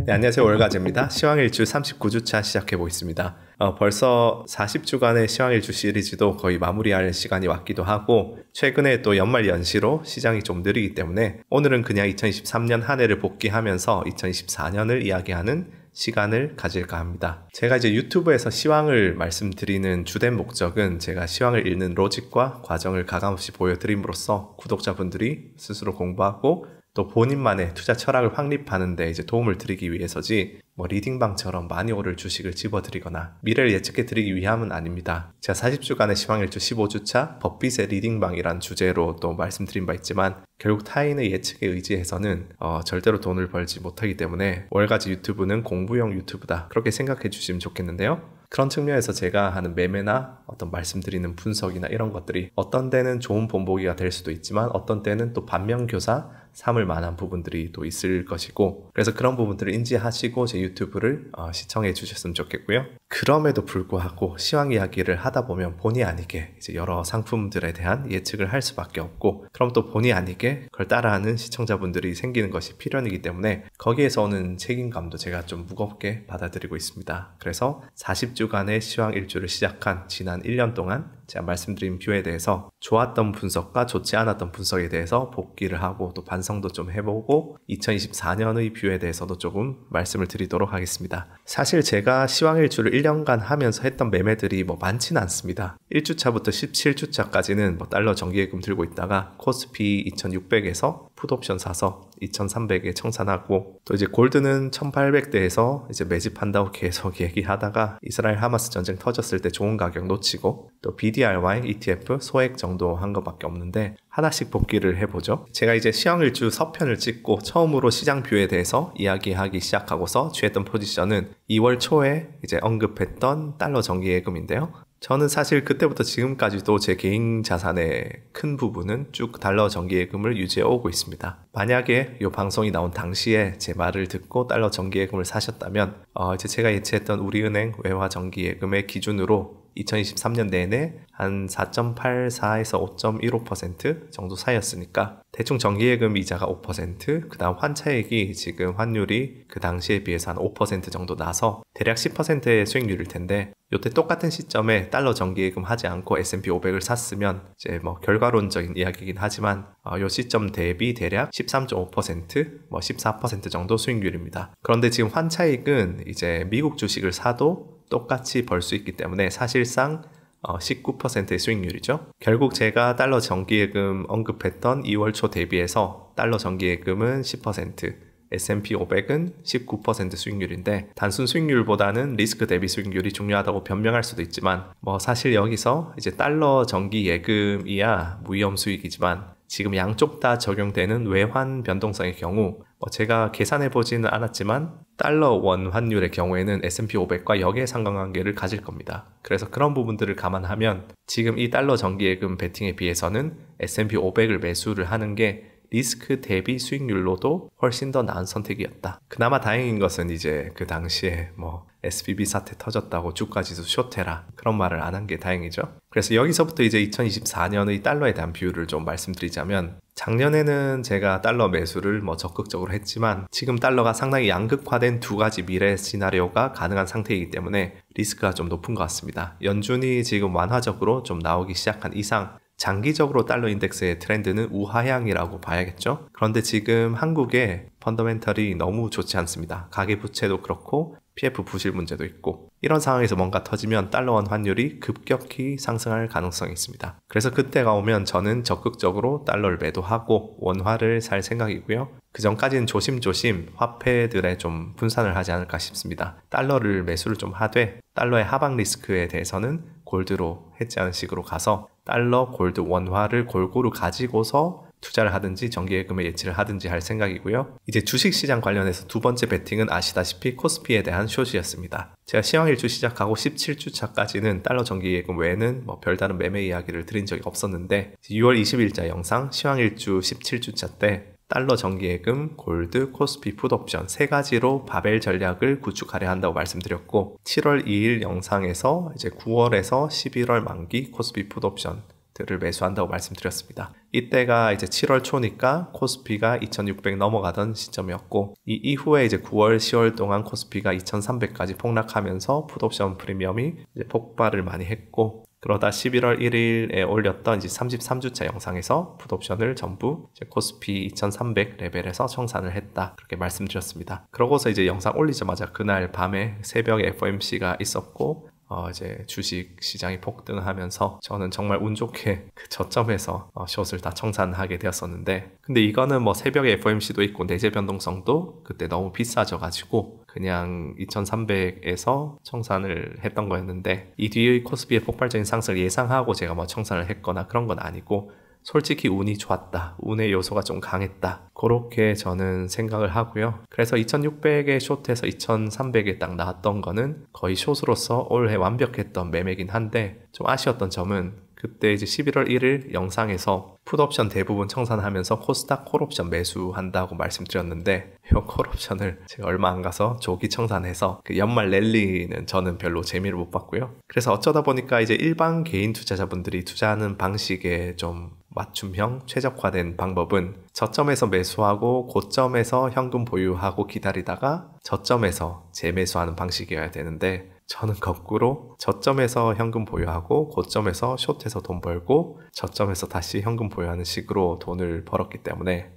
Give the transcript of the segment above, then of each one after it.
네, 안녕하세요. 월가제입니다. 시황일주 39주차 시작해 보겠습니다. 벌써 40주간의 시황일주 시리즈도 거의 마무리할 시간이 왔기도 하고, 최근에 또 연말 연시로 시장이 좀 느리기 때문에 오늘은 그냥 2023년 한 해를 복귀하면서 2024년을 이야기하는 시간을 가질까 합니다. 제가 이제 유튜브에서 시황을 말씀드리는 주된 목적은 제가 시황을 읽는 로직과 과정을 가감없이 보여드림으로써 구독자분들이 스스로 공부하고 또 본인만의 투자 철학을 확립하는 데 이제 도움을 드리기 위해서지, 뭐 리딩방처럼 많이 오를 주식을 집어드리거나 미래를 예측해 드리기 위함은 아닙니다. 제가 40주간의 시황일주 15주차 버핏의 리딩방이란 주제로 또 말씀드린 바 있지만, 결국 타인의 예측에 의지해서는 절대로 돈을 벌지 못하기 때문에 월가지 유튜브는 공부용 유튜브다, 그렇게 생각해 주시면 좋겠는데요. 그런 측면에서 제가 하는 매매나 어떤 말씀드리는 분석이나 이런 것들이 어떤 때는 좋은 본보기가 될 수도 있지만 어떤 때는 또 반면교사 삼을 만한 부분들이 또 있을 것이고, 그래서 그런 부분들을 인지하시고 제 유튜브를 시청해 주셨으면 좋겠고요. 그럼에도 불구하고 시황 이야기를 하다 보면 본의 아니게 이제 여러 상품들에 대한 예측을 할 수밖에 없고, 그럼 또 본의 아니게 그걸 따라하는 시청자분들이 생기는 것이 필연이기 때문에 거기에서 오는 책임감도 제가 좀 무겁게 받아들이고 있습니다. 그래서 40주간의 시황 일주를 시작한 지난 1년 동안 제가 말씀드린 뷰에 대해서 좋았던 분석과 좋지 않았던 분석에 대해서 복기를 하고 또 반성도 좀 해보고 2024년의 뷰에 대해서도 조금 말씀을 드리도록 하겠습니다. 사실 제가 시황일주를 1년간 하면서 했던 매매들이 뭐 많지는 않습니다. 1주차부터 17주차까지는 뭐 달러 정기예금 들고 있다가 코스피 2600에서 풋옵션 사서 2300에 청산하고, 또 이제 골드는 1800대에서 이제 매집한다고 계속 얘기하다가 이스라엘 하마스 전쟁 터졌을 때 좋은 가격 놓치고, 또 BDRY ETF 소액 정도 한 것밖에 없는데 하나씩 복기를 해보죠. 제가 이제 시황일주 서편을 찍고 처음으로 시장 뷰에 대해서 이야기하기 시작하고서 취했던 포지션은 2월 초에 이제 언급했던 달러 정기예금인데요. 저는 사실 그때부터 지금까지도 제 개인 자산의 큰 부분은 쭉 달러 정기예금을 유지해 오고 있습니다. 만약에 이 방송이 나온 당시에 제 말을 듣고 달러 정기예금을 사셨다면 이제 제가 예측했던 우리은행 외화 정기예금의 기준으로 2023년 내내 한 4.84에서 5.15% 정도 사이였으니까 대충 정기예금 이자가 5%, 그 다음 환차액이 지금 환율이 그 당시에 비해서 한 5% 정도 나서 대략 10%의 수익률일 텐데, 요때 똑같은 시점에 달러 정기예금 하지 않고 S&P 500을 샀으면 이제 뭐 결과론적인 이야기이긴 하지만 요 시점 대비 대략 13.5%, 뭐 14% 정도 수익률입니다. 그런데 지금 환차익은 이제 미국 주식을 사도 똑같이 벌 수 있기 때문에 사실상 19%의 수익률이죠. 결국 제가 달러 정기예금 언급했던 2월 초 대비해서 달러 정기예금은 10%, S&P 500은 19% 수익률인데, 단순 수익률보다는 리스크 대비 수익률이 중요하다고 변명할 수도 있지만 뭐 사실 여기서 이제 달러 정기예금이야 무위험 수익이지만 지금 양쪽 다 적용되는 외환 변동성의 경우 제가 계산해 보지는 않았지만 달러 원 환율의 경우에는 S&P 500과 역의 상관관계를 가질 겁니다. 그래서 그런 부분들을 감안하면 지금 이 달러 정기예금 베팅에 비해서는 S&P 500을 매수를 하는 게 리스크 대비 수익률로도 훨씬 더 나은 선택이었다. 그나마 다행인 것은 이제 그 당시에 뭐 SVB 사태 터졌다고 주가지수 쇼테라 그런 말을 안 한 게 다행이죠. 그래서 여기서부터 이제 2024년의 달러에 대한 비율을 좀 말씀드리자면, 작년에는 제가 달러 매수를 뭐 적극적으로 했지만 지금 달러가 상당히 양극화된 두 가지 미래 시나리오가 가능한 상태이기 때문에 리스크가 좀 높은 것 같습니다. 연준이 지금 완화적으로 좀 나오기 시작한 이상 장기적으로 달러 인덱스의 트렌드는 우하향이라고 봐야겠죠. 그런데 지금 한국의 펀더멘털이 너무 좋지 않습니다. 가계부채도 그렇고 PF 부실 문제도 있고, 이런 상황에서 뭔가 터지면 달러원 환율이 급격히 상승할 가능성이 있습니다. 그래서 그때가 오면 저는 적극적으로 달러를 매도하고 원화를 살 생각이고요. 그 전까지는 조심조심 화폐들에 좀 분산을 하지 않을까 싶습니다. 달러를 매수를 좀 하되 달러의 하방 리스크에 대해서는 골드로 해지하는 식으로 가서 달러, 골드, 원화를 골고루 가지고서 투자를 하든지 정기예금에 예치를 하든지 할 생각이고요. 이제 주식시장 관련해서 두 번째 베팅은 아시다시피 코스피에 대한 숏이었습니다. 제가 시황일주 시작하고 17주차까지는 달러 정기예금 외에는 뭐 별다른 매매 이야기를 드린 적이 없었는데, 6월 20일자 영상 시황일주 17주차 때 달러 정기예금, 골드, 코스피 풋옵션 세 가지로 바벨 전략을 구축하려 한다고 말씀드렸고, 7월 2일 영상에서 이제 9월에서 11월 만기 코스피 풋옵션 들을 매수한다고 말씀드렸습니다. 이때가 이제 7월 초니까 코스피가 2600 넘어가던 시점이었고, 이 이후에 이제 9월, 10월 동안 코스피가 2300까지 폭락하면서 풋옵션 프리미엄이 이제 폭발을 많이 했고, 그러다 11월 1일에 올렸던 이제 33주차 영상에서 풋옵션을 전부 이제 코스피 2300 레벨에서 청산을 했다, 그렇게 말씀드렸습니다. 그러고서 이제 영상 올리자마자 그날 밤에 새벽에 FOMC가 있었고, 이제 주식 시장이 폭등하면서 저는 정말 운 좋게 그 저점에서 숏을 다 청산하게 되었었는데, 근데 이거는 뭐 새벽에 FOMC도 있고 내재 변동성도 그때 너무 비싸져 가지고 그냥 2300에서 청산을 했던 거였는데, 이 뒤의 코스피의 폭발적인 상승을 예상하고 제가 뭐 청산을 했거나 그런 건 아니고, 솔직히 운이 좋았다, 운의 요소가 좀 강했다, 그렇게 저는 생각을 하고요. 그래서 2600에 숏에서 2300에 딱 나왔던 거는 거의 숏으로서 올해 완벽했던 매매긴 한데, 좀 아쉬웠던 점은 그때 이제 11월 1일 영상에서 풋옵션 대부분 청산하면서 코스닥 콜옵션 매수한다고 말씀드렸는데, 이 콜옵션을 제가 얼마 안 가서 조기 청산해서 그 연말 랠리는 저는 별로 재미를 못 봤고요. 그래서 어쩌다 보니까 이제 일반 개인 투자자분들이 투자하는 방식에 좀 맞춤형 최적화된 방법은 저점에서 매수하고 고점에서 현금 보유하고 기다리다가 저점에서 재매수하는 방식이어야 되는데, 저는 거꾸로 저점에서 현금 보유하고 고점에서 숏에서 돈 벌고 저점에서 다시 현금 보유하는 식으로 돈을 벌었기 때문에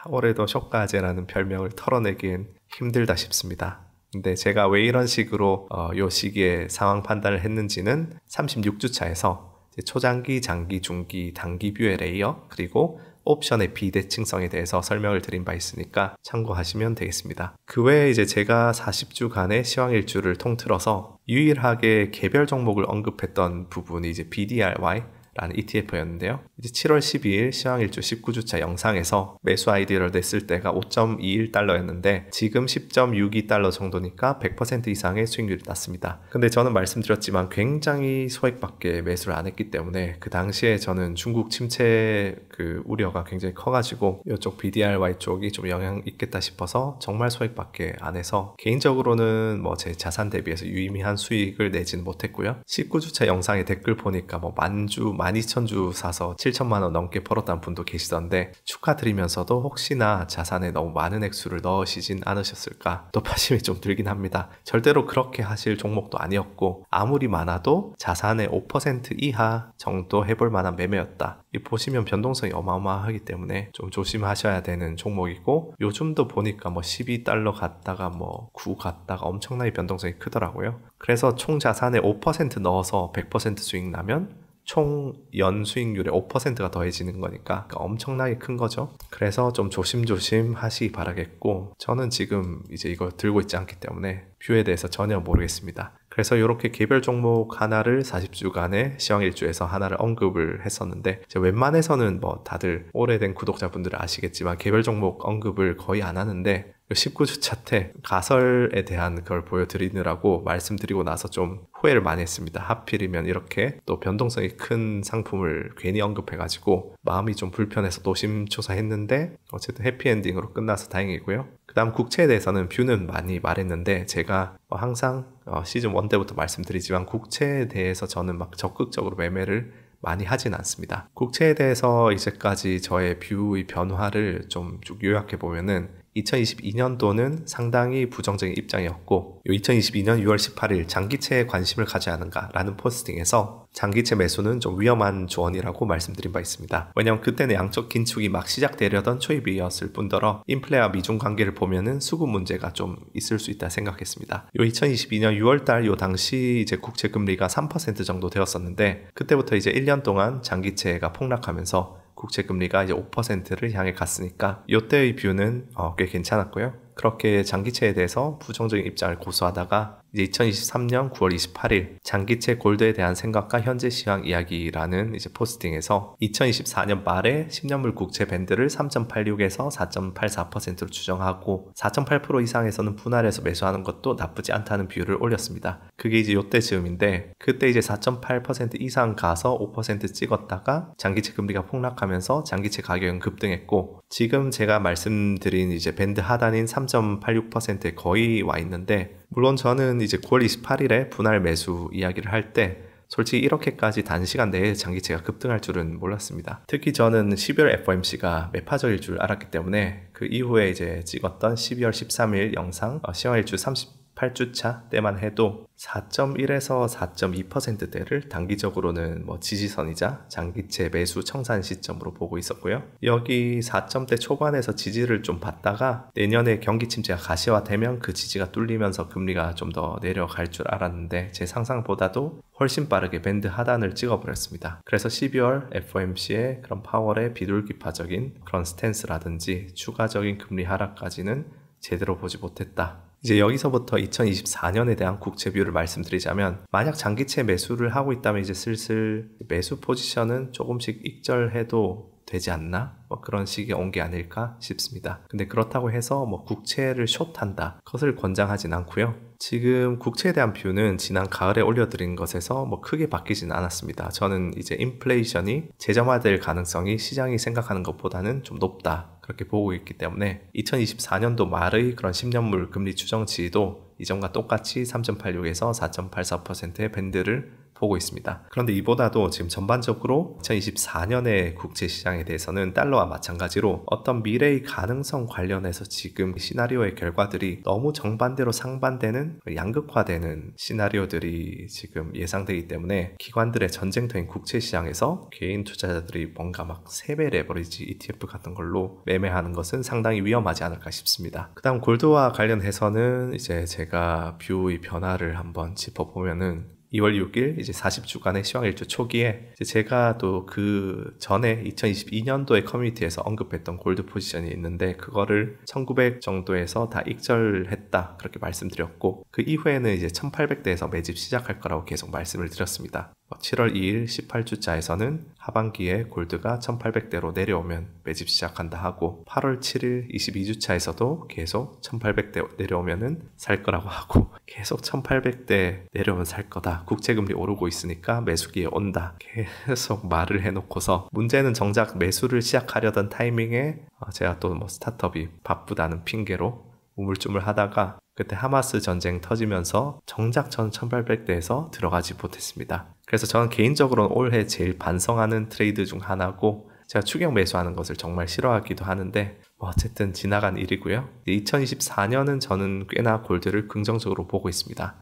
올해도 숏가제라는 별명을 털어내기엔 힘들다 싶습니다. 근데 제가 왜 이런 식으로 요 시기에 상황 판단을 했는지는 36주차에서 초장기, 장기, 중기, 단기 뷰의 레이어, 그리고 옵션의 비대칭성에 대해서 설명을 드린 바 있으니까 참고하시면 되겠습니다. 그 외에 이제 제가 40주간의 시황일주를 통틀어서 유일하게 개별 종목을 언급했던 부분이 이제 BDRY 라는 ETF였는데요. 이제 7월 12일 시황일주 19주차 영상에서 매수 아이디어를 냈을 때가 5.21달러였는데 지금 10.62달러 정도니까 100% 이상의 수익률이 났습니다. 근데 저는 말씀드렸지만 굉장히 소액밖에 매수를 안 했기 때문에 그 당시에 저는 중국 침체 그 우려가 굉장히 커가지고 이쪽 BDRY 쪽이 좀 영향 있겠다 싶어서 정말 소액밖에 안 해서 개인적으로는 뭐 제 자산 대비해서 유의미한 수익을 내지는 못했고요. 19주차 영상에 댓글 보니까 뭐 만주 12,000주 사서 7천만원 넘게 벌었다는 분도 계시던데, 축하드리면서도 혹시나 자산에 너무 많은 액수를 넣으시진 않으셨을까 또파심이 좀 들긴 합니다. 절대로 그렇게 하실 종목도 아니었고, 아무리 많아도 자산의 5% 이하 정도 해볼 만한 매매였다. 이 보시면 변동성이 어마어마하기 때문에 좀 조심하셔야 되는 종목이고, 요즘도 보니까 뭐 12달러 갔다가 뭐 9 갔다가 엄청나게 변동성이 크더라고요. 그래서 총 자산에 5% 넣어서 100% 수익 나면 총 연수익률의 5%가 더해지는 거니까 엄청나게 큰 거죠. 그래서 좀 조심조심 하시기 바라겠고, 저는 지금 이제 이거 들고 있지 않기 때문에 뷰에 대해서 전혀 모르겠습니다. 그래서 이렇게 개별 종목 하나를 40주간의 시황일주에서 하나를 언급을 했었는데, 웬만해서는 뭐 다들 오래된 구독자분들은 아시겠지만 개별 종목 언급을 거의 안 하는데, 19주차 때 가설에 대한 걸 보여드리느라고 말씀드리고 나서 좀 후회를 많이 했습니다. 하필이면 이렇게 또 변동성이 큰 상품을 괜히 언급해가지고 마음이 좀 불편해서 노심초사했는데, 어쨌든 해피엔딩으로 끝나서 다행이고요. 그 다음 국채에 대해서는 뷰는 많이 말했는데, 제가 항상 시즌 1 때부터 말씀드리지만 국채에 대해서 저는 막 적극적으로 매매를 많이 하진 않습니다. 국채에 대해서 이제까지 저의 뷰의 변화를 좀 쭉 요약해 보면은, 2022년도는 상당히 부정적인 입장이었고, 2022년 6월 18일 장기채에 관심을 가져야 하는가라는 포스팅에서 장기채 매수는 좀 위험한 조언이라고 말씀드린 바 있습니다. 왜냐면 그때는 양적 긴축이 막 시작되려던 초입이었을 뿐더러 인플레와 미중 관계를 보면은 수급 문제가 좀 있을 수 있다 생각했습니다. 2022년 6월달 요 당시 이제 국채 금리가 3% 정도 되었었는데, 그때부터 이제 1년 동안 장기채가 폭락하면서 국채 금리가 이제 5%를 향해 갔으니까 이때의 뷰는 꽤 괜찮았고요. 그렇게 장기채에 대해서 부정적인 입장을 고수하다가 이제 2023년 9월 28일 장기채 골드에 대한 생각과 현재 시황 이야기라는 이제 포스팅에서 2024년 말에 10년물 국채 밴드를 3.86에서 4.84%로 추정하고 4.8% 이상에서는 분할해서 매수하는 것도 나쁘지 않다는 뷰를 올렸습니다. 그게 이제 요때 즈음인데, 그때 이제 4.8% 이상 가서 5% 찍었다가 장기채 금리가 폭락하면서 장기채 가격은 급등했고, 지금 제가 말씀드린 이제 밴드 하단인 3.86%에 거의 와 있는데, 물론 저는 이제 9월 28일에 분할 매수 이야기를 할 때 솔직히 이렇게까지 단시간 내에 장기채가 급등할 줄은 몰랐습니다. 특히 저는 12월 FOMC가 매파적일 줄 알았기 때문에 그 이후에 이제 찍었던 12월 13일 영상 시황일주 38주차 때만 해도 4.1에서 4.2%대를 단기적으로는 지지선이자 장기채 매수 청산 시점으로 보고 있었고요. 여기 4점대 초반에서 지지를 좀 받다가 내년에 경기 침체가 가시화되면 그 지지가 뚫리면서 금리가 좀 더 내려갈 줄 알았는데 제 상상보다도 훨씬 빠르게 밴드 하단을 찍어버렸습니다. 그래서 12월 FOMC의 그런 파월의 비둘기파적인 그런 스탠스라든지 추가적인 금리 하락까지는 제대로 보지 못했다. 이제 여기서부터 2024년에 대한 국채 뷰를 말씀드리자면, 만약 장기채 매수를 하고 있다면 이제 슬슬 매수 포지션은 조금씩 익절해도 되지 않나? 그런 식이 온 게 아닐까 싶습니다. 근데 그렇다고 해서 국채를 숏한다, 그것을 권장하진 않고요. 지금 국채에 대한 뷰는 지난 가을에 올려드린 것에서 크게 바뀌진 않았습니다. 저는 이제 인플레이션이 재점화될 가능성이 시장이 생각하는 것보다는 좀 높다, 그렇게 보고 있기 때문에 2024년도 말의 그런 10년물 금리 추정치도 이전과 똑같이 3.86에서 4.84%의 밴드를 보고 있습니다. 그런데 이보다도 지금 전반적으로 2024년의 국채 시장에 대해서는 달러와 마찬가지로 어떤 미래의 가능성 관련해서 지금 시나리오의 결과들이 너무 정반대로 상반되는, 양극화되는 시나리오들이 지금 예상되기 때문에 기관들의 전쟁터인 국채 시장에서 개인 투자자들이 뭔가 3배 레버리지 ETF 같은 걸로 매매하는 것은 상당히 위험하지 않을까 싶습니다. 그 다음 골드와 관련해서는 이제 제가 뷰의 변화를 한번 짚어보면은 2월 6일 이제 40주간의 시황일주 초기에 이제 제가 또 그 전에 2022년도에 커뮤니티에서 언급했던 골드 포지션이 있는데 그거를 1900 정도에서 다 익절했다, 그렇게 말씀드렸고, 그 이후에는 이제 1800대에서 매집 시작할 거라고 계속 말씀을 드렸습니다. 7월 2일 18주차에서는 하반기에 골드가 1800대로 내려오면 매집 시작한다 하고, 8월 7일 22주차에서도 계속 1800대 내려오면은 살 거라고 하고, 계속 1800대 내려오면 살 거다, 국채금리 오르고 있으니까 매수기에 온다, 계속 말을 해놓고서, 문제는 정작 매수를 시작하려던 타이밍에 제가 또 스타트업이 바쁘다는 핑계로 우물쭈물 하다가 그때 하마스 전쟁 터지면서 정작 전 1800대에서 들어가지 못했습니다. 그래서 저는 개인적으로는 올해 제일 반성하는 트레이드 중 하나고, 제가 추격 매수하는 것을 정말 싫어하기도 하는데 어쨌든 지나간 일이고요. 2024년은 저는 꽤나 골드를 긍정적으로 보고 있습니다.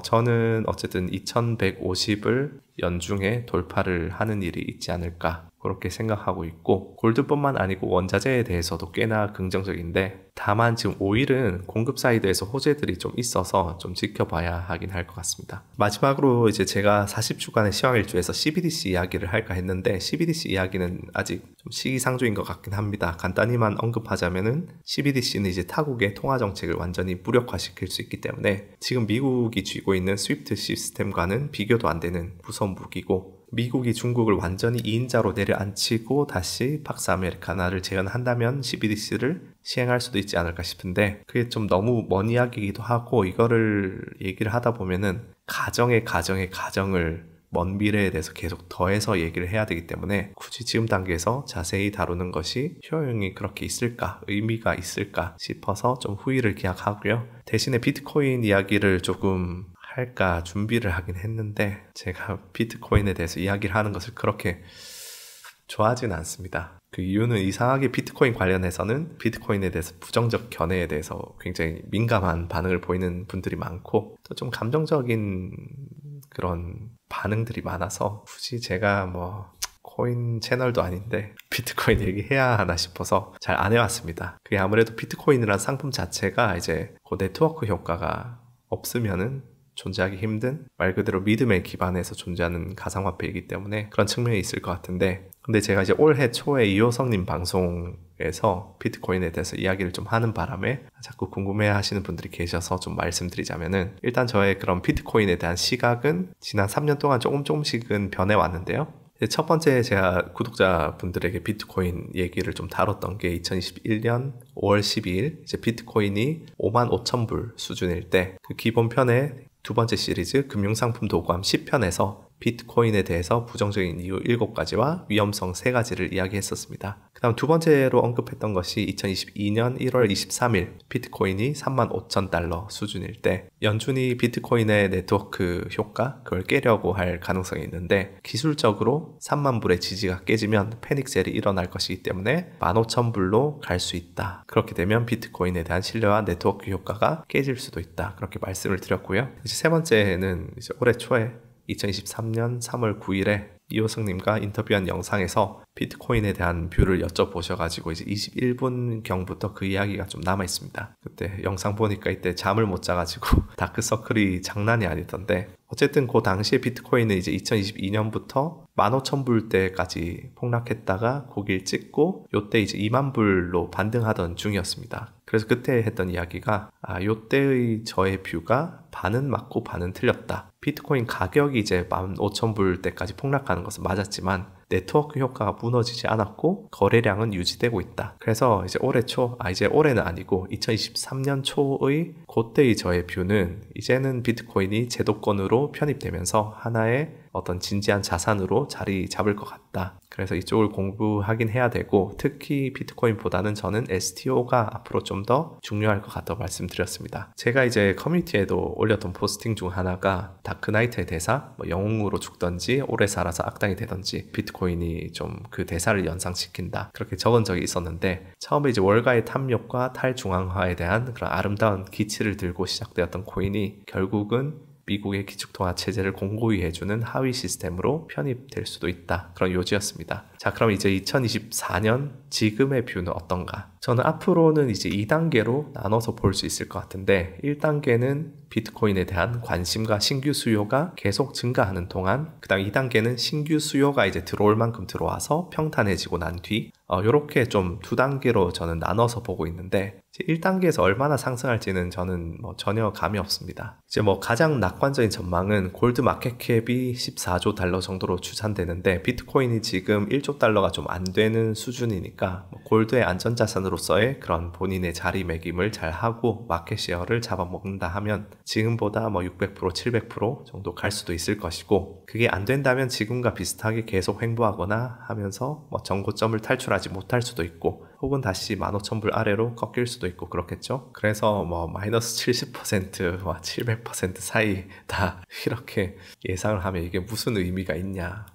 저는 어쨌든 2150을 연중에 돌파를 하는 일이 있지 않을까, 그렇게 생각하고 있고, 골드뿐만 아니고 원자재에 대해서도 꽤나 긍정적인데, 다만 지금 5일은 공급 사이드에서 호재들이 좀 있어서 좀 지켜봐야 하긴 할 것 같습니다. 마지막으로 이제 제가 40주간의 시황일주에서 CBDC 이야기를 할까 했는데, CBDC 이야기는 아직 좀 시기상조인 것 같긴 합니다. 간단히만 언급하자면은 CBDC는 이제 타국의 통화 정책을 완전히 무력화시킬 수 있기 때문에 지금 미국이 쥐고 있는 스위프트 시스템과는 비교도 안 되는 무서운 무기고, 미국이 중국을 완전히 2인자로 내려앉히고 다시 팍스 아메리카나를 재현한다면 CBDC를 시행할 수도 있지 않을까 싶은데, 그게 좀 너무 먼 이야기이기도 하고, 이거를 얘기를 하다 보면은 가정을 먼 미래에 대해서 계속 더해서 얘기를 해야 되기 때문에 굳이 지금 단계에서 자세히 다루는 것이 효용이 그렇게 있을까, 의미가 있을까 싶어서 좀 후회를 기약하고요. 대신에 비트코인 이야기를 조금 할까 준비를 하긴 했는데, 제가 비트코인에 대해서 이야기를 하는 것을 그렇게 좋아하지는 않습니다. 그 이유는 이상하게 비트코인 관련해서는 비트코인에 대해서 부정적 견해에 대해서 굉장히 민감한 반응을 보이는 분들이 많고, 또 좀 감정적인 그런 반응들이 많아서 굳이 제가 코인 채널도 아닌데 비트코인 얘기해야 하나 싶어서 잘 안 해왔습니다. 그게 아무래도 비트코인이라는 상품 자체가 이제 그 네트워크 효과가 없으면은 존재하기 힘든, 말 그대로 믿음에 기반해서 존재하는 가상화폐이기 때문에 그런 측면이 있을 것 같은데, 근데 제가 이제 올해 초에 이호성님 방송에서 비트코인에 대해서 이야기를 좀 하는 바람에 자꾸 궁금해 하시는 분들이 계셔서 좀 말씀드리자면은, 일단 저의 그런 비트코인에 대한 시각은 지난 3년 동안 조금씩은 변해왔는데요. 첫 번째, 제가 구독자분들에게 비트코인 얘기를 좀 다뤘던 게 2021년 5월 12일 이제 비트코인이 55,000불 수준일 때 그 기본편에 두 번째 시리즈 금융상품 도구함 10편에서 비트코인에 대해서 부정적인 이유 7가지와 위험성 3가지를 이야기했었습니다. 그 다음 두 번째로 언급했던 것이 2022년 1월 23일 비트코인이 35,000달러 수준일 때 연준이 비트코인의 네트워크 효과 그걸 깨려고 할 가능성이 있는데 기술적으로 3만 불의 지지가 깨지면 패닉셀이 일어날 것이기 때문에 15,000불로 갈 수 있다. 그렇게 되면 비트코인에 대한 신뢰와 네트워크 효과가 깨질 수도 있다. 그렇게 말씀을 드렸고요. 이제 세 번째는 이제 올해 초에 2023년 3월 9일에 이호승님과 인터뷰한 영상에서 비트코인에 대한 뷰를 여쭤보셔가지고 이제 21분경부터 그 이야기가 좀 남아있습니다. 그때 영상 보니까 이때 잠을 못 자가지고 다크서클이 장난이 아니던데 어쨌든 그 당시에 비트코인은 이제 2022년부터 15,000불대까지 폭락했다가 고기를 찍고 요때 이제 2만 불로 반등하던 중이었습니다. 그래서 그때 했던 이야기가 요때의 저의 뷰가 반은 맞고 반은 틀렸다. 비트코인 가격이 이제 15,000불대까지 폭락하는 것은 맞았지만 네트워크 효과가 무너지지 않았고 거래량은 유지되고 있다. 그래서 이제 올해 초, 이제 올해는 아니고 2023년 초의 그때의 저의 뷰는 이제는 비트코인이 제도권으로 편입되면서 하나의 어떤 진지한 자산으로 자리 잡을 것 같다. 그래서 이쪽을 공부하긴 해야 되고 특히 비트코인보다는 저는 STO가 앞으로 좀 더 중요할 것 같다고 말씀드렸습니다. 제가 이제 커뮤니티에도 올렸던 포스팅 중 하나가 다크나이트의 대사, 영웅으로 죽던지 오래 살아서 악당이 되던지 비트코인이 좀 그 대사를 연상시킨다. 그렇게 적은 적이 있었는데 처음에 이제 월가의 탐욕과 탈중앙화에 대한 그런 아름다운 기치를 들고 시작되었던 코인이 결국은 미국의 기축통화 체제를 공고히 해주는 하위 시스템으로 편입될 수도 있다. 그런 요지였습니다. 자, 그럼 이제 2024년 지금의 뷰는 어떤가? 저는 앞으로는 이제 2단계로 나눠서 볼 수 있을 것 같은데 1단계는 비트코인에 대한 관심과 신규 수요가 계속 증가하는 동안 그 다음 2단계는 신규 수요가 이제 들어올 만큼 들어와서 평탄해지고 난 뒤 요렇게 좀 2단계로 저는 나눠서 보고 있는데 1단계에서 얼마나 상승할지는 저는 전혀 감이 없습니다. 이제 가장 낙관적인 전망은 골드 마켓캡이 14조 달러 정도로 추산되는데 비트코인이 지금 1조 달러가 좀 안 되는 수준이니까 골드의 안전자산으로서의 그런 본인의 자리매김을 잘 하고 마켓쉐어를 잡아먹는다 하면 지금보다 600%, 700% 정도 갈 수도 있을 것이고 그게 안 된다면 지금과 비슷하게 계속 횡보하거나 하면서 전고점을 탈출하지 못할 수도 있고 혹은 다시 15,000불 아래로 꺾일 수도 있고 그렇겠죠. 그래서 마이너스 70%와 700% 사이 다 이렇게 예상을 하면 이게 무슨 의미가 있냐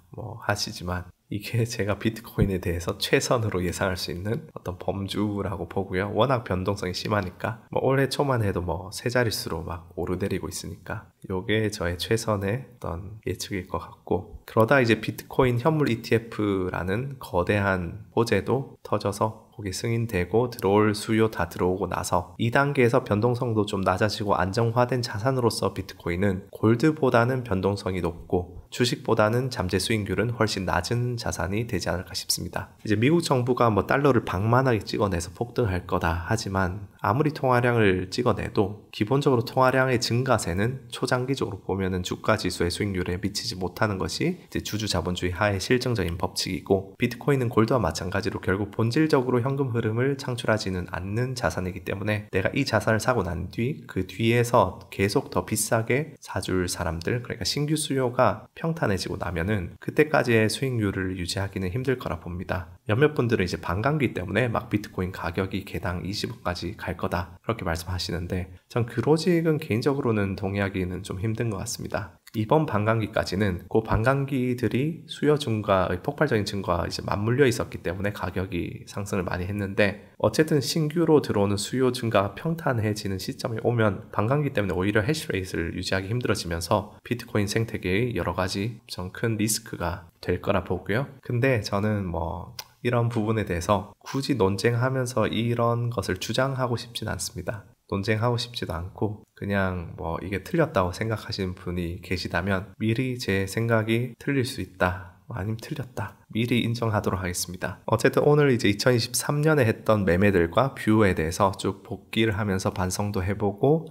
하시지만 이게 제가 비트코인에 대해서 최선으로 예상할 수 있는 어떤 범주라고 보고요. 워낙 변동성이 심하니까 올해 초만 해도 세 자릿수로 막 오르내리고 있으니까 요게 저의 최선의 어떤 예측일 것 같고 그러다 이제 비트코인 현물 ETF라는 거대한 호재도 터져서 거기 승인되고 들어올 수요 다 들어오고 나서 2단계에서 변동성도 좀 낮아지고 안정화된 자산으로서 비트코인은 골드보다는 변동성이 높고 주식보다는 잠재 수익률은 훨씬 낮은 자산이 되지 않을까 싶습니다. 이제 미국 정부가 달러를 방만하게 찍어내서 폭등할 거다 하지만 아무리 통화량을 찍어내도 기본적으로 통화량의 증가세는 초장기적으로 보면은 주가 지수의 수익률에 미치지 못하는 것이 이제 주주 자본주의 하의 실증적인 법칙이고 비트코인은 골드와 마찬가지로 결국 본질적으로 현금 흐름을 창출하지는 않는 자산이기 때문에 내가 이 자산을 사고 난 뒤 그 뒤에서 계속 더 비싸게 사줄 사람들 그러니까 신규 수요가 평탄해지고 나면은 그때까지의 수익률을 유지하기는 힘들 거라 봅니다. 몇몇 분들은 이제 반감기 때문에 막 비트코인 가격이 개당 20억까지 갈 거다 그렇게 말씀하시는데 전 그 로직은 개인적으로는 동의하기는 좀 힘든 것 같습니다. 이번 반감기까지는 그 반감기들이 수요 증가의 폭발적인 증가와 이제 맞물려 있었기 때문에 가격이 상승을 많이 했는데 어쨌든 신규로 들어오는 수요 증가가 평탄해지는 시점에 오면 반감기 때문에 오히려 해시레이트를 유지하기 힘들어지면서 비트코인 생태계의 여러 가지 좀 큰 리스크가 될 거라 보고요. 근데 저는 이런 부분에 대해서 굳이 논쟁하면서 이런 것을 주장하고 싶진 않습니다. 논쟁하고 싶지도 않고 그냥 이게 틀렸다고 생각하시는 분이 계시다면 미리 제 생각이 틀릴 수 있다 아니면 틀렸다 미리 인정하도록 하겠습니다. 어쨌든 오늘 이제 2023년에 했던 매매들과 뷰에 대해서 쭉 복기를 하면서 반성도 해보고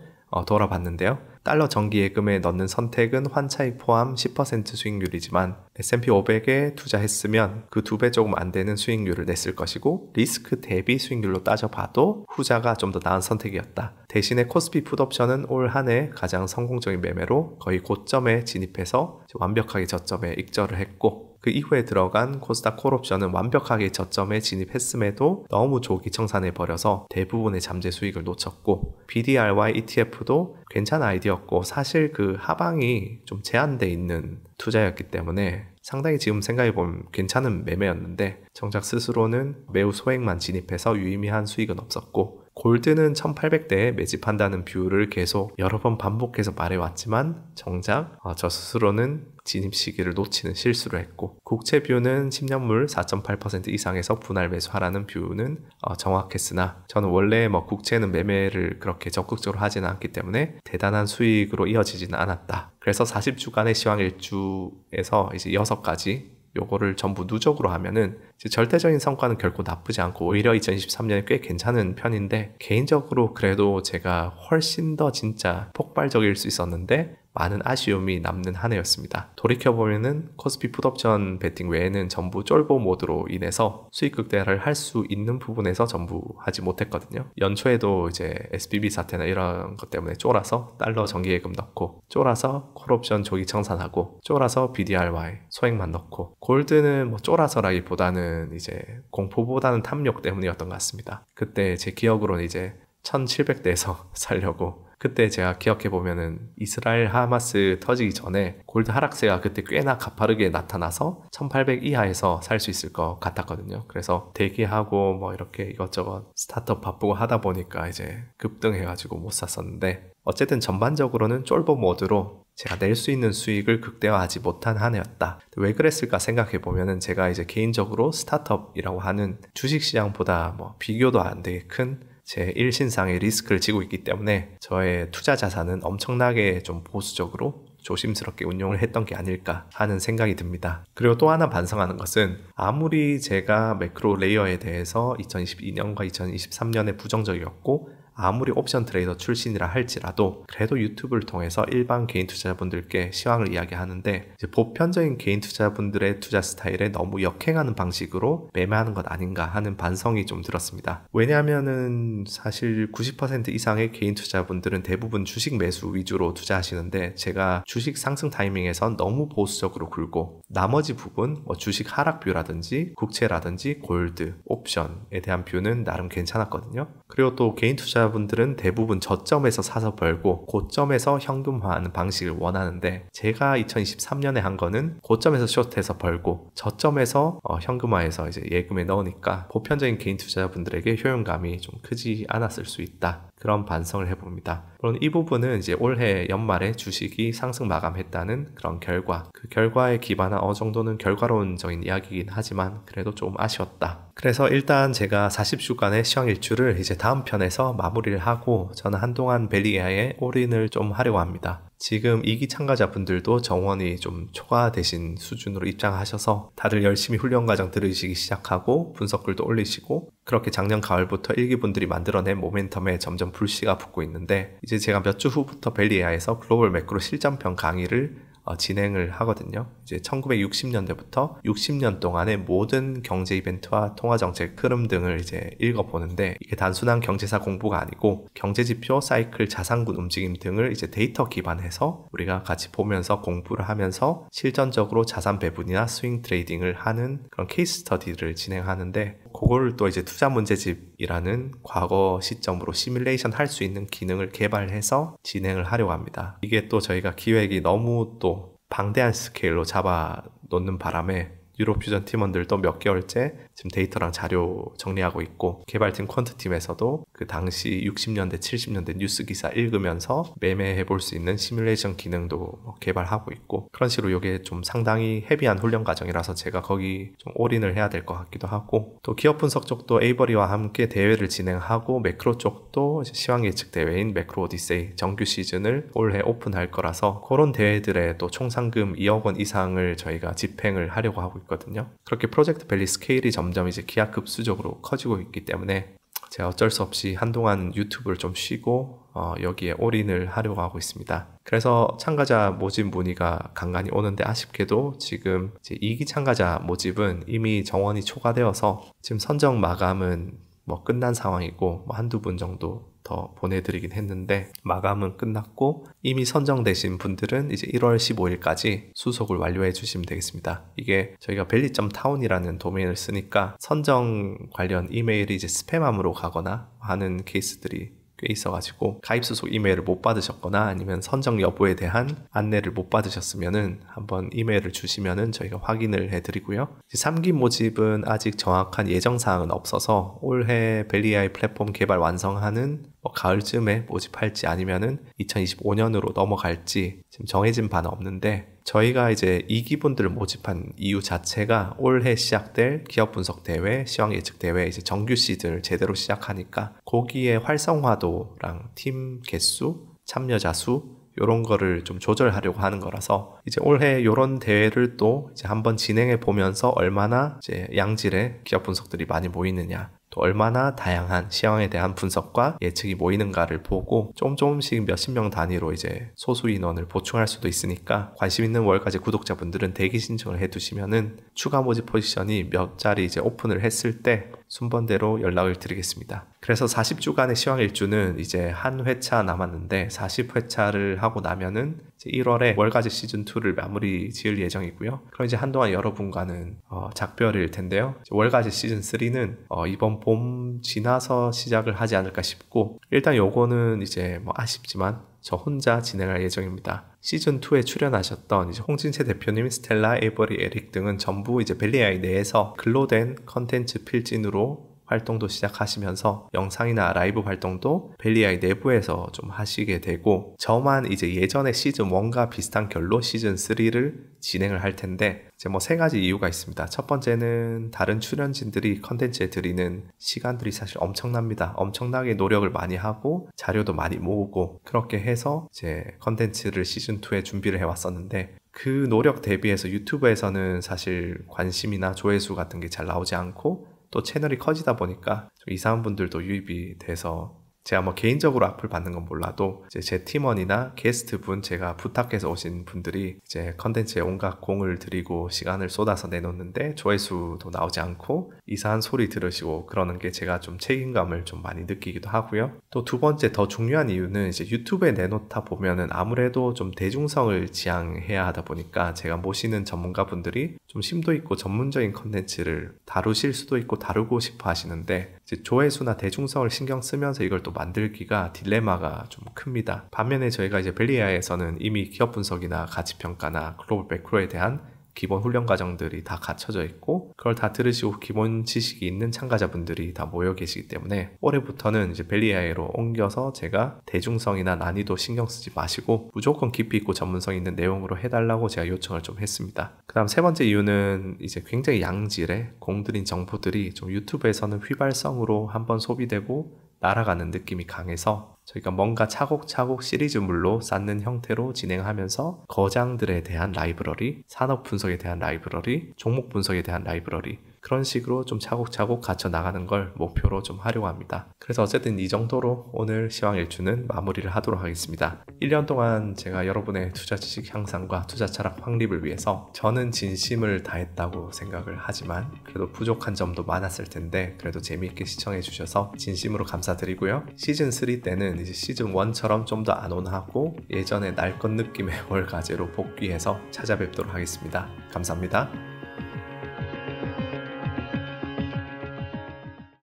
돌아봤는데요. 달러 정기예금에 넣는 선택은 환차익 포함 10% 수익률이지만 S&P 500에 투자했으면 그 2배 조금 안 되는 수익률을 냈을 것이고 리스크 대비 수익률로 따져봐도 후자가 좀 더 나은 선택이었다. 대신에 코스피 풋옵션은 올 한 해 가장 성공적인 매매로 거의 고점에 진입해서 완벽하게 저점에 익절을 했고 그 이후에 들어간 코스닥 콜옵션은 완벽하게 저점에 진입했음에도 너무 조기 청산해버려서 대부분의 잠재 수익을 놓쳤고 BDRY ETF도 괜찮은 아이디어였고 사실 그 하방이 좀 제한돼 있는 투자였기 때문에 상당히 지금 생각해보면 괜찮은 매매였는데 정작 스스로는 매우 소액만 진입해서 유의미한 수익은 없었고 골드는 1800대에 매집한다는 뷰를 계속 여러 번 반복해서 말해왔지만 정작 저 스스로는 진입 시기를 놓치는 실수를 했고 국채 뷰는 10년물 4.8% 이상에서 분할 매수하라는 뷰는 정확했으나 저는 원래 국채는 매매를 그렇게 적극적으로 하지는 않기 때문에 대단한 수익으로 이어지지는 않았다. 그래서 40주간의 시황일주에서 이제 6가지 요거를 전부 누적으로 하면은 절대적인 성과는 결코 나쁘지 않고 오히려 2023년에 꽤 괜찮은 편인데 개인적으로 그래도 제가 훨씬 더 진짜 폭발적일 수 있었는데 많은 아쉬움이 남는 한 해였습니다. 돌이켜보면은 코스피 풋옵션 베팅 외에는 전부 쫄보 모드로 인해서 수익 극대화를 할 수 있는 부분에서 전부 하지 못했거든요. 연초에도 이제 SBB 사태나 이런 것 때문에 쫄아서 달러 정기예금 넣고 쫄아서 콜옵션 조기 청산하고 쫄아서 BDRY 소액만 넣고 골드는 쫄아서라기보다는 이제 공포보다는 탐욕 때문이었던 것 같습니다. 그때 제 기억으로는 이제 1700대에서 살려고 그때 제가 기억해보면은 이스라엘 하마스 터지기 전에 골드 하락세가 그때 꽤나 가파르게 나타나서 1800 이하에서 살 수 있을 것 같았거든요. 그래서 대기하고 이렇게 이것저것 스타트업 바쁘고 하다 보니까 이제 급등해가지고 못 샀었는데 어쨌든 전반적으로는 쫄보 모드로 제가 낼 수 있는 수익을 극대화하지 못한 한 해였다. 왜 그랬을까 생각해보면은 제가 이제 개인적으로 스타트업이라고 하는 주식시장보다 비교도 안 되게 큰 제 일신상의 리스크를 지고 있기 때문에 저의 투자 자산은 엄청나게 좀 보수적으로 조심스럽게 운용을 했던 게 아닐까 하는 생각이 듭니다. 그리고 또 하나 반성하는 것은 아무리 제가 매크로 레이어에 대해서 2022년과 2023년에 부정적이었고 아무리 옵션 트레이더 출신이라 할지라도 그래도 유튜브를 통해서 일반 개인 투자자분들께 시황을 이야기하는데 이제 보편적인 개인 투자자분들의 투자 스타일에 너무 역행하는 방식으로 매매하는 것 아닌가 하는 반성이 좀 들었습니다. 왜냐하면은 사실 90% 이상의 개인 투자자분들은 대부분 주식 매수 위주로 투자하시는데 제가 주식 상승 타이밍에선 너무 보수적으로 굴고 나머지 부분 주식 하락 뷰라든지 국채라든지 골드, 옵션에 대한 뷰는 나름 괜찮았거든요. 그리고 또 개인 투자분들은 대부분 저점에서 사서 벌고 고점에서 현금화하는 방식을 원하는데 제가 2023년에 한 거는 고점에서 숏해서 벌고 저점에서 현금화해서 이제 예금에 넣으니까 보편적인 개인 투자자분들에게 효용감이 좀 크지 않았을 수 있다. 그런 반성을 해봅니다. 물론 이 부분은 이제 올해 연말에 주식이 상승 마감했다는 그런 결과, 그 결과에 기반한 어느 정도는 결과론적인 이야기이긴 하지만 그래도 좀 아쉬웠다. 그래서 일단 제가 40주간의 시황일주를 이제 다음 편에서 마무리를 하고 저는 한동안 벨리에아에 올인을 좀 하려고 합니다. 지금 2기 참가자분들도 정원이 좀 초과되신 수준으로 입장하셔서 다들 열심히 훈련 과정 들으시기 시작하고 분석글도 올리시고 그렇게 작년 가을부터 1기분들이 만들어낸 모멘텀에 점점 불씨가 붙고 있는데 이제 제가 몇 주 후부터 벨리에아에서 글로벌 매크로 실전편 강의를 진행을 하거든요. 이제 1960년대부터 60년 동안의 모든 경제 이벤트와 통화정책 흐름 등을 이제 읽어보는데 이게 단순한 경제사 공부가 아니고 경제지표, 사이클, 자산군 움직임 등을 이제 데이터 기반해서 우리가 같이 보면서 공부를 하면서 실전적으로 자산 배분이나 스윙 트레이딩을 하는 그런 케이스 스터디를 진행하는데 그걸 또 이제 투자 문제집이라는 과거 시점으로 시뮬레이션 할 수 있는 기능을 개발해서 진행을 하려고 합니다. 이게 또 저희가 기획이 너무 또 방대한 스케일로 잡아 놓는 바람에 유로퓨전 팀원들도 몇 개월째 지금 데이터랑 자료 정리하고 있고 개발팀 퀀트팀에서도 그 당시 60년대 70년대 뉴스 기사 읽으면서 매매해 볼 수 있는 시뮬레이션 기능도 개발하고 있고 그런 식으로 이게 좀 상당히 헤비한 훈련 과정이라서 제가 거기 좀 올인을 해야 될 것 같기도 하고 또 기업 분석 쪽도 에이버리와 함께 대회를 진행하고 매크로 쪽도 시황 예측 대회인 매크로 오디세이 정규 시즌을 올해 오픈할 거라서 그런 대회들에 또 총 상금 2억 원 이상을 저희가 집행을 하려고 하고 있거든요. 그렇게 프로젝트 밸리 스케일이 점점 이제 기하급수적으로 커지고 있기 때문에 제가 어쩔 수 없이 한동안 유튜브를 좀 쉬고 여기에 올인을 하려고 하고 있습니다. 그래서 참가자 모집 문의가 간간히 오는데 아쉽게도 지금 이제 2기 참가자 모집은 이미 정원이 초과되어서 지금 선정 마감은 끝난 상황이고 한두 분 정도 더 보내드리긴 했는데 마감은 끝났고 이미 선정되신 분들은 이제 1월 15일까지 수속을 완료해 주시면 되겠습니다. 이게 저희가 벨리.town이라는 도메인을 쓰니까 선정 관련 이메일이 이제 스팸함으로 가거나 하는 케이스들이 꽤 있어가지고 가입 수속 이메일을 못 받으셨거나 아니면 선정 여부에 대한 안내를 못 받으셨으면은 한번 이메일을 주시면은 저희가 확인을 해드리고요. 3기 모집은 아직 정확한 예정사항은 없어서 올해 벨리.ai 플랫폼 개발 완성하는 가을쯤에 모집할지 아니면은 2025년으로 넘어갈지 지금 정해진 바는 없는데 저희가 이제 2기분들을 모집한 이유 자체가 올해 시작될 기업 분석 대회, 시황 예측 대회 이제 정규 시즌을 제대로 시작하니까 거기에 활성화도랑 팀 개수, 참여자 수 요런 거를 좀 조절하려고 하는 거라서 이제 올해 요런 대회를 또 이제 한번 진행해 보면서 얼마나 이제 양질의 기업 분석들이 많이 모이느냐 또 얼마나 다양한 시황에 대한 분석과 예측이 모이는가를 보고 조금씩 몇십 명 단위로 이제 소수 인원을 보충할 수도 있으니까 관심 있는 월가제 구독자분들은 대기 신청을 해두시면은 추가 모집 포지션이 몇 자리 이제 오픈을 했을 때 순번대로 연락을 드리겠습니다. 그래서 40주간의 시황 일주는 이제 한 회차 남았는데 40회차를 하고 나면은 이제 1월에 월가제 시즌2를 마무리 지을 예정이고요. 그럼 이제 한동안 여러분과는 작별일 텐데요. 월가제 시즌3는 이번 봄 지나서 시작을 하지 않을까 싶고 일단 요거는 이제 아쉽지만 저 혼자 진행할 예정입니다. 시즌2에 출연하셨던 이제 홍진채 대표님, 스텔라, 에이버리, 에릭 등은 전부 이제 벨리.ai 내에서 근로된 컨텐츠 필진으로 활동도 시작하시면서 영상이나 라이브 활동도 벨리.ai 내부에서 좀 하시게 되고 저만 이제 예전에 시즌1과 비슷한 결로 시즌3를 진행을 할 텐데 이제 3가지 이유가 있습니다. 첫 번째는 다른 출연진들이 컨텐츠에 들이는 시간들이 사실 엄청납니다. 엄청나게 노력을 많이 하고 자료도 많이 모으고 그렇게 해서 이제 컨텐츠를 시즌2에 준비를 해왔었는데 그 노력 대비해서 유튜브에서는 사실 관심이나 조회수 같은 게 잘 나오지 않고 또 채널이 커지다 보니까 좀 이상한 분들도 유입이 돼서 제가 개인적으로 악플 받는 건 몰라도 이제 제 팀원이나 게스트분 제가 부탁해서 오신 분들이 이제 컨텐츠에 온갖 공을 들이고 시간을 쏟아서 내놓는데 조회수도 나오지 않고 이상한 소리 들으시고 그러는 게 제가 좀 책임감을 좀 많이 느끼기도 하고요. 또 두 번째 더 중요한 이유는 이제 유튜브에 내놓다 보면은 아무래도 좀 대중성을 지향해야 하다 보니까 제가 모시는 전문가분들이 좀 심도 있고 전문적인 컨텐츠를 다루실 수도 있고 다루고 싶어 하시는데 이제 조회수나 대중성을 신경 쓰면서 이걸 또 만들기가 딜레마가 좀 큽니다. 반면에 저희가 이제 벨리.ai에서는 이미 기업 분석이나 가치평가나 글로벌 매크로에 대한 기본 훈련 과정들이 다 갖춰져 있고 그걸 다 들으시고 기본 지식이 있는 참가자분들이 다 모여 계시기 때문에 올해부터는 이제 벨리.ai로 옮겨서 제가 대중성이나 난이도 신경 쓰지 마시고 무조건 깊이 있고 전문성 있는 내용으로 해달라고 제가 요청을 좀 했습니다. 그 다음 세 번째 이유는 이제 굉장히 양질의 공들인 정보들이 좀 유튜브에서는 휘발성으로 한번 소비되고 날아가는 느낌이 강해서 저희가 뭔가 차곡차곡 시리즈물로 쌓는 형태로 진행하면서 거장들에 대한 라이브러리, 산업 분석에 대한 라이브러리, 종목 분석에 대한 라이브러리 그런 식으로 좀 차곡차곡 갖춰 나가는 걸 목표로 좀 하려고 합니다. 그래서 어쨌든 이 정도로 오늘 시황일주는 마무리를 하도록 하겠습니다. 1년 동안 제가 여러분의 투자 지식 향상과 투자 철학 확립을 위해서 저는 진심을 다했다고 생각을 하지만 그래도 부족한 점도 많았을 텐데 그래도 재미있게 시청해 주셔서 진심으로 감사드리고요. 시즌3 때는 이제 시즌1처럼 좀 더 안온하고 예전의 날 것 느낌의 월가제로 복귀해서 찾아뵙도록 하겠습니다. 감사합니다.